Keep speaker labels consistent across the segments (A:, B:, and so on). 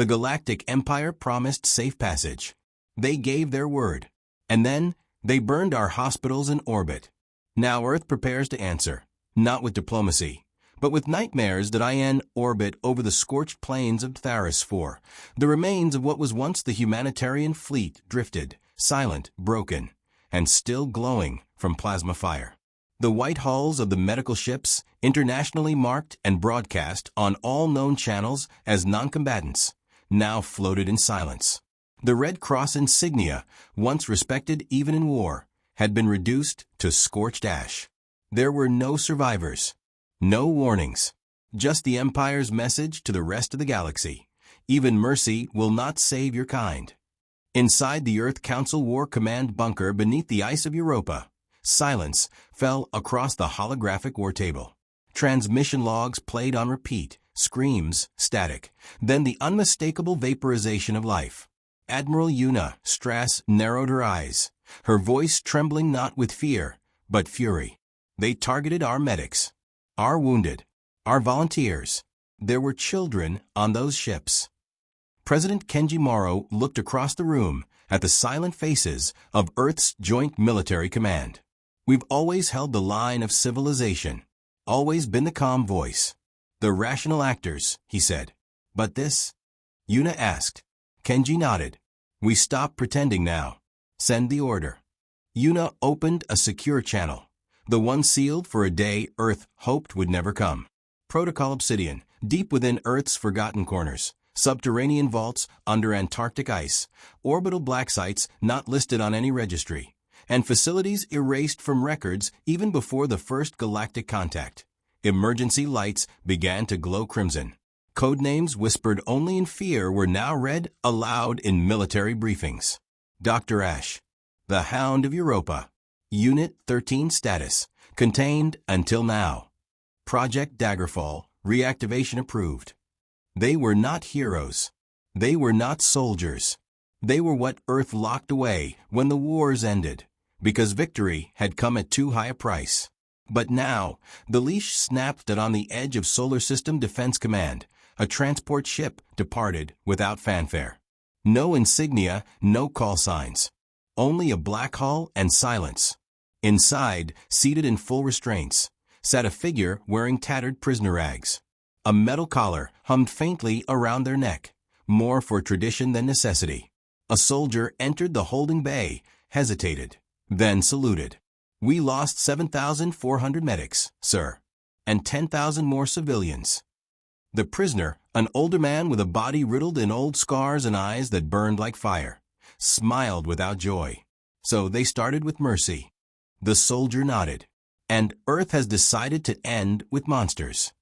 A: The Galactic Empire promised safe passage. They gave their word. And then, they burned our hospitals in orbit. Now Earth prepares to answer, not with diplomacy, but with nightmares that orbit over the scorched plains of Tharis 4. The remains of what was once the humanitarian fleet drifted, silent, broken, and still glowing from plasma fire. The white hulls of the medical ships, internationally marked and broadcast on all known channels as non-combatants, now floated in silence. The Red Cross insignia, once respected even in war, had been reduced to scorched ash. There were no survivors, no warnings, just the Empire's message to the rest of the galaxy. Even mercy will not save your kind. Inside the Earth Council War Command bunker beneath the ice of Europa, silence fell across the holographic war table. Transmission logs played on repeat, screams static, then the unmistakable vaporization of life. Admiral Una Strass narrowed her eyes, her voice trembling not with fear, but fury. They targeted our medics, our wounded, our volunteers. There were children on those ships. President Kenji Morrow looked across the room at the silent faces of Earth's Joint Military Command. We've always held the line of civilization, always been the calm voice, the rational actors, he said. But this? Una asked. Kenji nodded. We stop pretending now. Send the order. Una opened a secure channel, the one sealed for a day Earth hoped would never come. Protocol Obsidian, deep within Earth's forgotten corners, subterranean vaults under Antarctic ice, orbital black sites not listed on any registry, and facilities erased from records even before the first galactic contact. Emergency lights began to glow crimson. Codenames whispered only in fear were now read aloud in military briefings. Dr. Ash, the Hound of Europa. Unit 13 status, contained until now. Project Daggerfall, reactivation approved. They were not heroes. They were not soldiers. They were what Earth locked away when the wars ended, because victory had come at too high a price. But now, the leash snapped that on the edge of Solar System Defense Command, a transport ship departed without fanfare. No insignia, no call signs. Only a black hull and silence. Inside, seated in full restraints, sat a figure wearing tattered prisoner rags. A metal collar hummed faintly around their neck, more for tradition than necessity. A soldier entered the holding bay, hesitated, then saluted. We lost 7,400 medics, sir, and 10,000 more civilians. The prisoner, an older man with a body riddled in old scars and eyes that burned like fire, smiled without joy. So they started with mercy. The soldier nodded. And Earth has decided to end with monsters.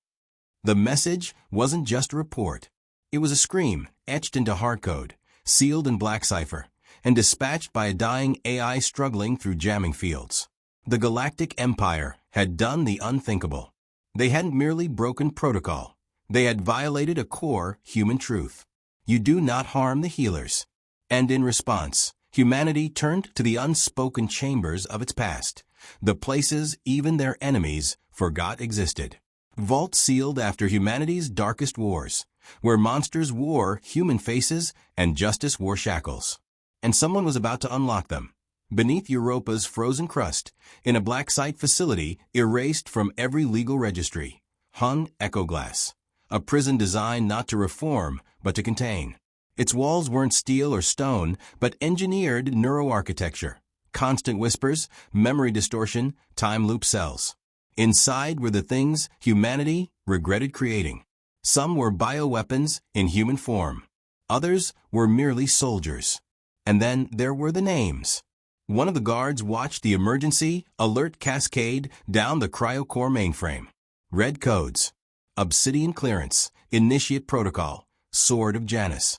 A: The message wasn't just a report. It was a scream etched into hardcode, sealed in black cipher, and dispatched by a dying AI struggling through jamming fields. The Galactic Empire had done the unthinkable. They hadn't merely broken protocol. They had violated a core human truth. You do not harm the healers. And in response, humanity turned to the unspoken chambers of its past, the places even their enemies forgot existed. Vaults sealed after humanity's darkest wars, where monsters wore human faces and justice wore shackles. And someone was about to unlock them. Beneath Europa's frozen crust, in a black site facility erased from every legal registry, hung Echo Glass, a prison designed not to reform, but to contain. Its walls weren't steel or stone, but engineered neuroarchitecture. Constant whispers, memory distortion, time loop cells. Inside were the things humanity regretted creating. Some were bioweapons in human form. Others were merely soldiers. And then there were the names. One of the guards watched the emergency alert cascade down the cryocore mainframe. Red codes. Obsidian clearance. Initiate protocol. Sword of Janus.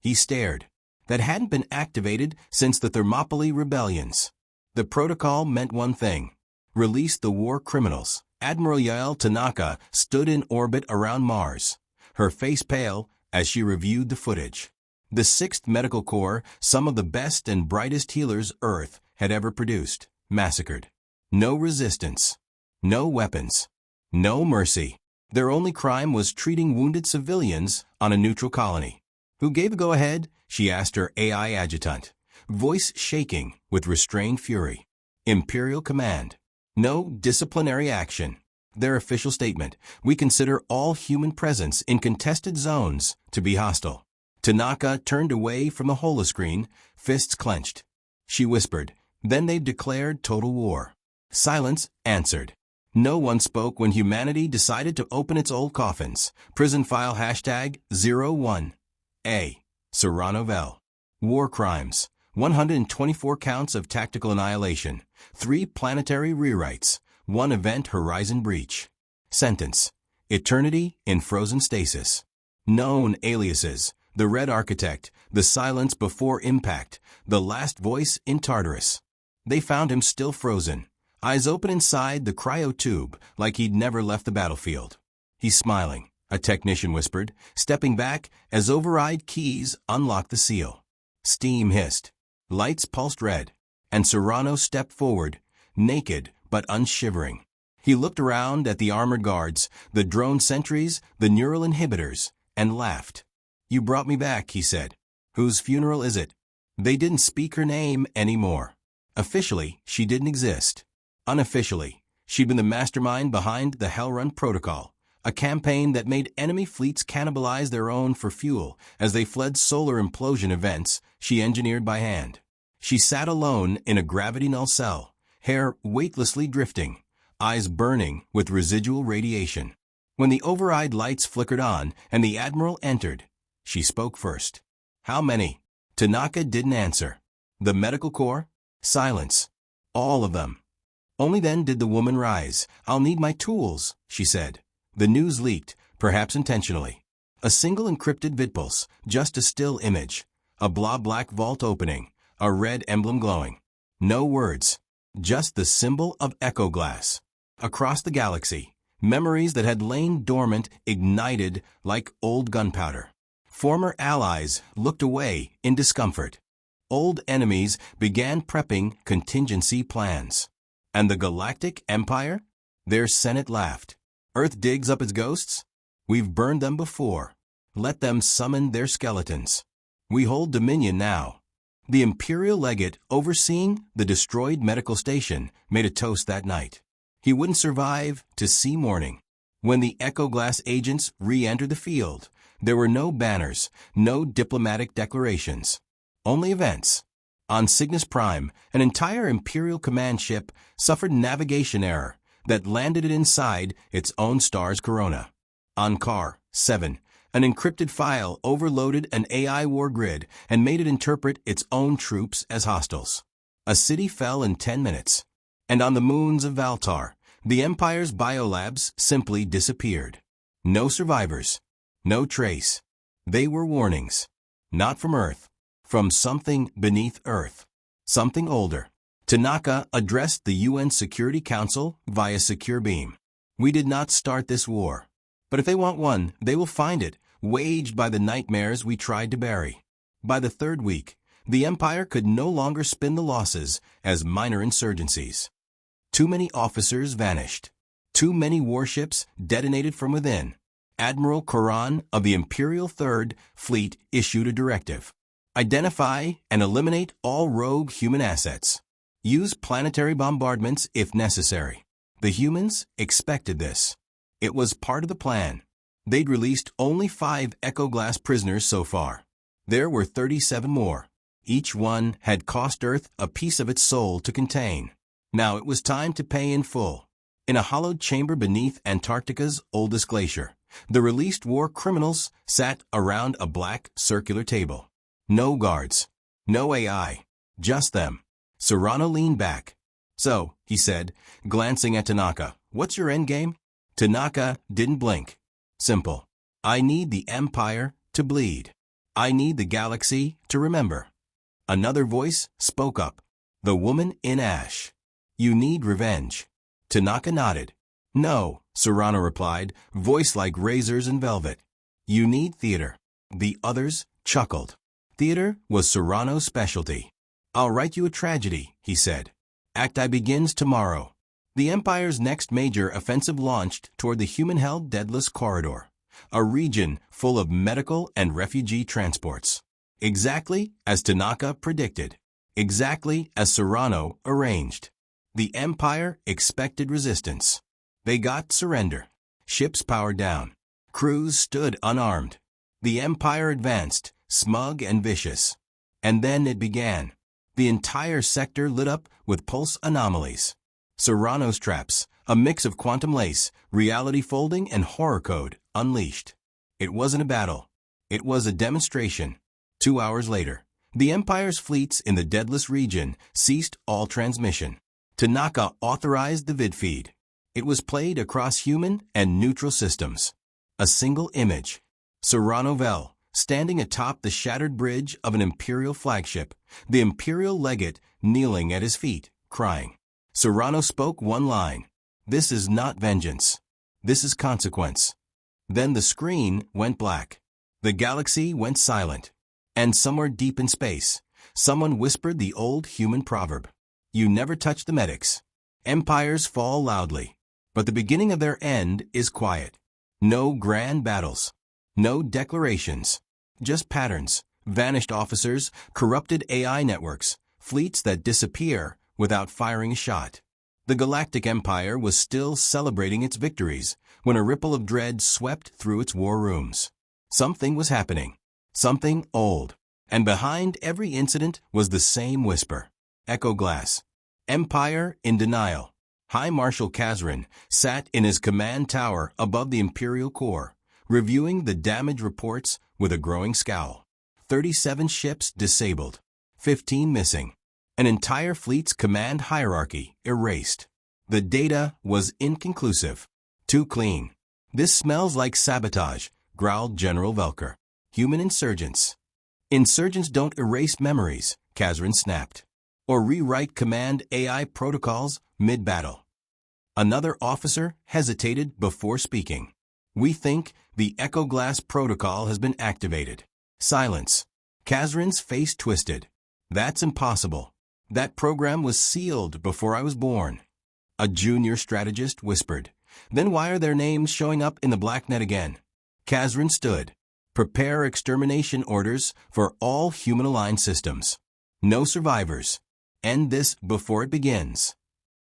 A: He stared. That hadn't been activated since the Thermopylae rebellions. The protocol meant one thing. Release the war criminals. Admiral Yael Tanaka stood in orbit around Mars, her face pale as she reviewed the footage. The 6th Medical Corps, some of the best and brightest healers Earth had ever produced, massacred. No resistance. No weapons. No mercy. Their only crime was treating wounded civilians on a neutral colony. Who gave the go-ahead? She asked her AI adjutant, voice shaking with restrained fury. Imperial Command. No disciplinary action. Their official statement, we consider all human presence in contested zones to be hostile. Tanaka turned away from the holoscreen, fists clenched. She whispered, then they've declared total war. Silence answered. No one spoke when humanity decided to open its old coffins. Prison file hashtag 01A. Serrano Vel. War crimes. 124 counts of tactical annihilation. 3 planetary rewrites. 1 event horizon breach. Sentence. Eternity in frozen stasis. Known aliases. The Red Architect. The Silence Before Impact. The Last Voice in Tartarus. They found him still frozen. Eyes open inside the cryotube like he'd never left the battlefield. He's smiling, a technician whispered, stepping back as override keys unlocked the seal. Steam hissed. Lights pulsed red. And Serrano stepped forward, naked but unshivering. He looked around at the armored guards, the drone sentries, the neural inhibitors, and laughed. You brought me back, he said. Whose funeral is it? They didn't speak her name anymore. Officially, she didn't exist. Unofficially, she'd been the mastermind behind the Hellrun Protocol, a campaign that made enemy fleets cannibalize their own for fuel as they fled solar implosion events she engineered by hand. She sat alone in a gravity null cell, hair weightlessly drifting, eyes burning with residual radiation. When the override lights flickered on and the Admiral entered, she spoke first. How many? Tanaka didn't answer. The medical corps? Silence. All of them. Only then did the woman rise. I'll need my tools, she said. The news leaked, perhaps intentionally. A single encrypted vidpulse, just a still image. A blob-black vault opening, a red emblem glowing. No words, just the symbol of echo glass. Across the galaxy, memories that had lain dormant ignited like old gunpowder. Former allies looked away in discomfort. Old enemies began prepping contingency plans. And the Galactic Empire? Their Senate laughed. Earth digs up its ghosts? We've burned them before. Let them summon their skeletons. We hold dominion now. The Imperial Legate overseeing the destroyed medical station made a toast that night. He wouldn't survive to see morning. When the Echo Glass agents re-entered the field, there were no banners, no diplomatic declarations. Only events. On Cygnus Prime, an entire Imperial Command ship suffered navigation error that landed it inside its own star's corona. On Car 7, an encrypted file overloaded an AI war grid and made it interpret its own troops as hostiles. A city fell in 10 minutes. And on the moons of Valtar, the Empire's biolabs simply disappeared. No survivors. No trace. They were warnings. Not from Earth. From something beneath Earth. Something older. Tanaka addressed the UN Security Council via secure beam. We did not start this war. But if they want one, they will find it, waged by the nightmares we tried to bury. By the 3rd week, the Empire could no longer spin the losses as minor insurgencies. Too many officers vanished. Too many warships detonated from within. Admiral Koran of the Imperial 3rd Fleet issued a directive. Identify and eliminate all rogue human assets. Use planetary bombardments if necessary. The humans expected this. It was part of the plan. They'd released only 5 Echo Glass prisoners so far. There were 37 more. Each one had cost Earth a piece of its soul to contain. Now it was time to pay in full. In a hollowed chamber beneath Antarctica's oldest glacier, the released war criminals sat around a black circular table. No guards. No AI. Just them. Serrano leaned back. So, he said, glancing at Tanaka, what's your endgame? Tanaka didn't blink. Simple. I need the Empire to bleed. I need the galaxy to remember. Another voice spoke up. The woman in ash. You need revenge. Tanaka nodded. No, Serrano replied, voice like razors and velvet. You need theater. The others chuckled. Theater was Serrano's specialty. I'll write you a tragedy, he said. Act I begins tomorrow. The Empire's next major offensive launched toward the human-held Deadliest corridor. a region full of medical and refugee transports. Exactly as Tanaka predicted. Exactly as Serrano arranged. The Empire expected resistance. They got surrender. Ships powered down. Crews stood unarmed. The Empire advanced, smug and vicious. And then it began. The entire sector lit up with pulse anomalies. Serrano's traps, a mix of quantum lace, reality folding, and horror code, unleashed. It wasn't a battle. It was a demonstration. 2 hours later, the Empire's fleets in the Deadliest region ceased all transmission. Tanaka authorized the vid feed. It was played across human and neutral systems. A single image. Serrano Vel, standing atop the shattered bridge of an Imperial flagship, the Imperial legate kneeling at his feet, crying. Serrano spoke one line. This is not vengeance. This is consequence. Then the screen went black. The galaxy went silent. And somewhere deep in space, someone whispered the old human proverb. You never touch the medics. Empires fall loudly, but the beginning of their end is quiet. No grand battles. No declarations. Just patterns, vanished officers, corrupted AI networks, fleets that disappear without firing a shot. The Galactic Empire was still celebrating its victories when a ripple of dread swept through its war rooms. Something was happening. Something old. And behind every incident was the same whisper. Echo glass. Empire in denial. High Marshal Kazrin sat in his command tower above the Imperial Core, reviewing the damage reports with a growing scowl. 37 ships disabled. 15 missing. An entire fleet's command hierarchy erased. The data was inconclusive. Too clean. This smells like sabotage, growled General Velker. Human insurgents. Insurgents don't erase memories, Kazrin snapped, or rewrite command AI protocols mid-battle. Another officer hesitated before speaking. We think the Echo Glass protocol has been activated. Silence. Kazrin's face twisted. That's impossible. That program was sealed before I was born. A junior strategist whispered. Then why are their names showing up in the blacknet again? Kazrin stood. Prepare extermination orders for all human-aligned systems. No survivors. End this before it begins.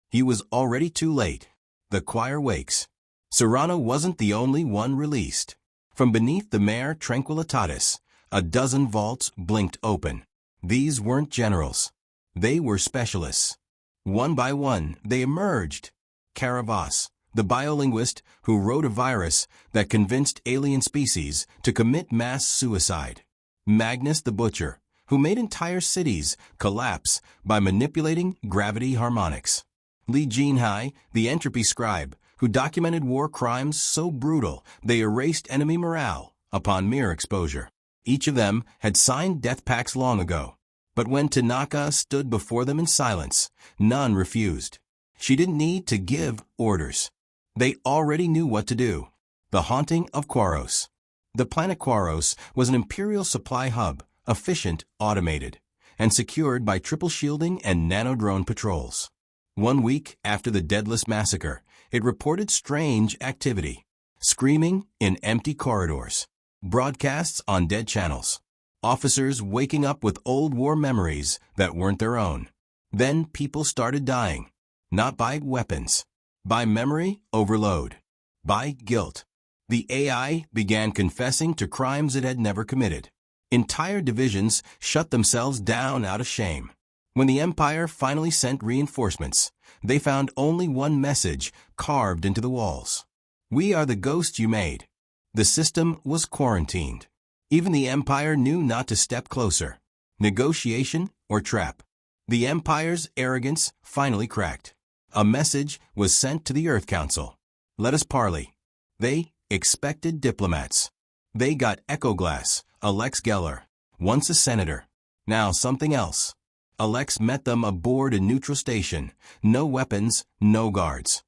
A: He was already too late. The choir wakes. Serrano wasn't the only one released. From beneath the Mare Tranquillitatis, a dozen vaults blinked open. These weren't generals. They were specialists. One by one, they emerged. Caravas, the biolinguist who wrote a virus that convinced alien species to commit mass suicide. Magnus the Butcher, who made entire cities collapse by manipulating gravity harmonics. Li Jinhai, the entropy scribe, who documented war crimes so brutal they erased enemy morale upon mere exposure. Each of them had signed death pacts long ago. But when Tanaka stood before them in silence, none refused. She didn't need to give orders. They already knew what to do. The haunting of Quaros. The planet Quaros was an Imperial supply hub, efficient, automated, and secured by triple shielding and nanodrone patrols. 1 week after the Deadliest massacre, it reported strange activity. Screaming in empty corridors. Broadcasts on dead channels. Officers waking up with old war memories that weren't their own. Then people started dying. Not by weapons. By memory overload. By guilt. The AI began confessing to crimes it had never committed. Entire divisions shut themselves down out of shame. When the Empire finally sent reinforcements, they found only one message carved into the walls. We are the ghosts you made. The system was quarantined. Even the Empire knew not to step closer. Negotiation or trap. The Empire's arrogance finally cracked. A message was sent to the Earth Council. Let us parley. They expected diplomats. They got Echo Glass, Alex Geller, once a senator. Now something else. Alex met them aboard a neutral station. No weapons, no guards.